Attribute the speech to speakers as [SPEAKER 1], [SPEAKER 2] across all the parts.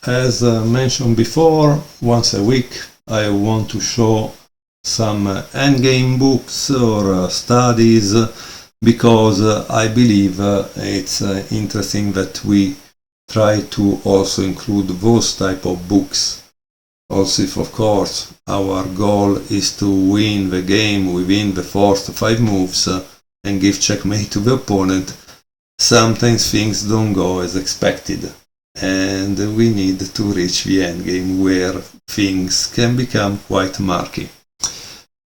[SPEAKER 1] as mentioned before, once a week I want to show some endgame books or studies, because I believe it's interesting that we try to also include those type of books. Also, if of course our goal is to win the game within the first 5 moves and give checkmate to the opponent, sometimes things don't go as expected, and we need to reach the endgame where things can become quite murky.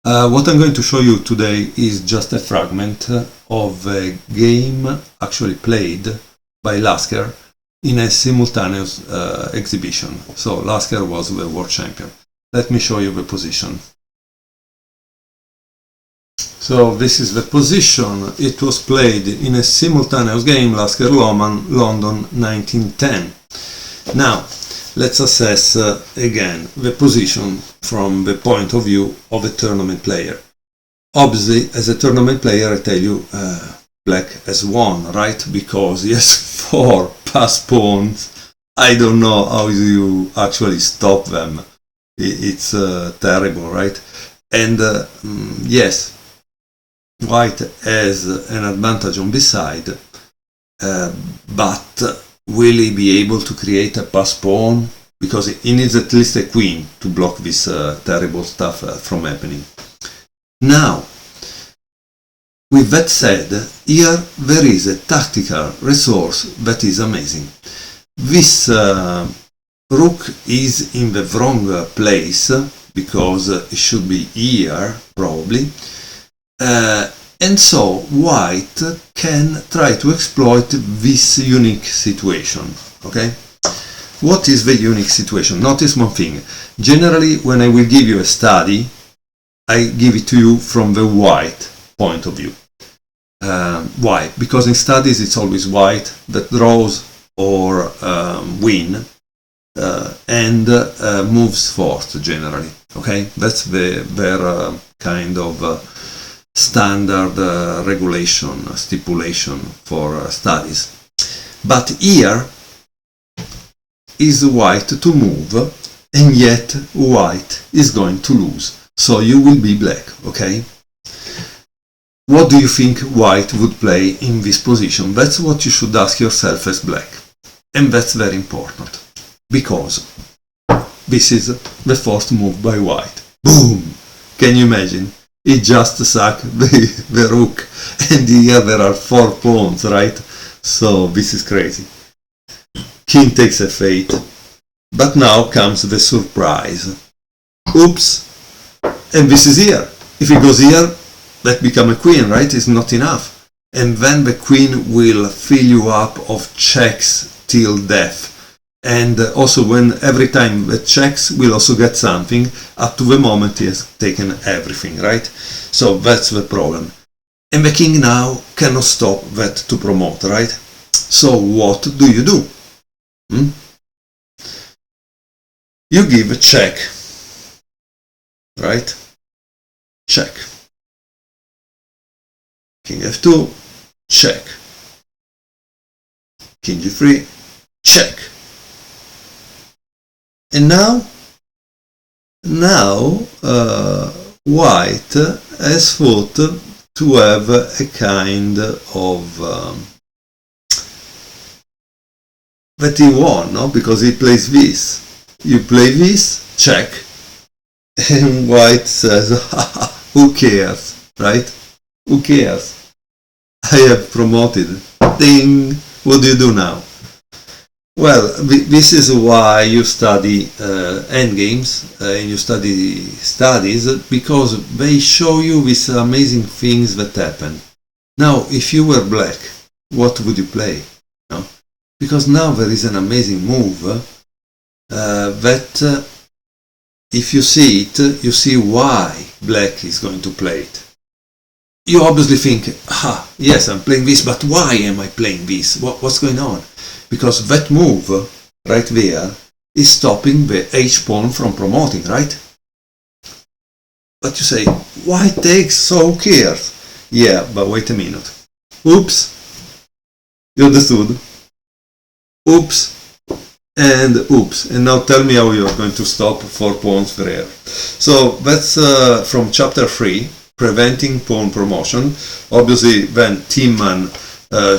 [SPEAKER 1] What I'm going to show you today is just a fragment of a game actually played by Lasker in a simultaneous exhibition. So Lasker was the world champion. Let me show you the position. So this is the position. It was played in a simultaneous game, Lasker-Lohmann, London 1910. Now, let's assess again the position from the point of view of a tournament player. Obviously, as a tournament player, I tell you, black has won, right? Because he has 4 pass pawns. I don't know how you actually stop them. It's terrible, right? And yes, white has an advantage on this side, but will he be able to create a pass pawn? Because he needs at least a queen to block this terrible stuff from happening. Now, with that said, here there is a tactical resource that is amazing. This rook is in the wrong place, because it should be here, probably. And so white can try to exploit this unique situation. Okay? What is the unique situation? Notice one thing. Generally, when I will give you a study, I give it to you from the white point of view. Why? Because in studies it's always white that draws or win and moves forth generally. Okay? That's their kind of standard regulation, stipulation for studies. But here is white to move, and yet white is going to lose. So you will be black, okay? What do you think white would play in this position? That's what you should ask yourself as black. And that's very important, because this is the first move by white. Boom! Can you imagine? He just sacked the rook, and here there are 4 pawns, right? So this is crazy. King takes f8, but now comes the surprise. Oops! And this is here. If he goes here, that becomes a queen, right? It's not enough. And then the queen will fill you up of checks till death. And also when every time the checks will also get something, up to the moment he has taken everything, right? So that's the problem. And the king now cannot stop that to promote, right? So what do you do? You give a check, right? Check. King f2, check. King g3, check. And now white has thought to have a kind of that he won, no? Because he plays this. You play this, check, and white says, who cares, right? Who cares? I have promoted. Ding! What do you do now? Well, this is why you study endgames and you study studies, because they show you these amazing things that happen. Now, if you were black, what would you play? No? Because now there is an amazing move that if you see it, you see why black is going to play it. You obviously think, yes, I'm playing this, but why am I playing this? What's going on? Because that move right there is stopping the h-pawn from promoting, right? But you say, why takes, so who cares? Yeah, but wait a minute. Oops! You understood? Oops! And oops, and now tell me how you're going to stop 4 pawns there. So that's from chapter 3, preventing pawn promotion. Obviously then Timman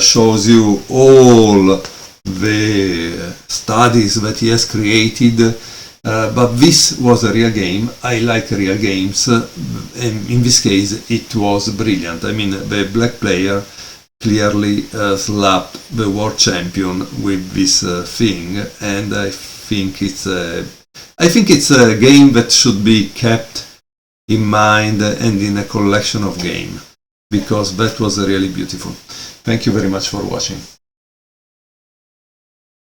[SPEAKER 1] shows you all the studies that he has created, but this was a real game. I like real games, and in this case it was brilliant. I mean, the black player clearly slapped the world champion with this thing, and I think it's a game that should be kept in mind and in a collection of game, because that was really beautiful. Thank you very much for watching.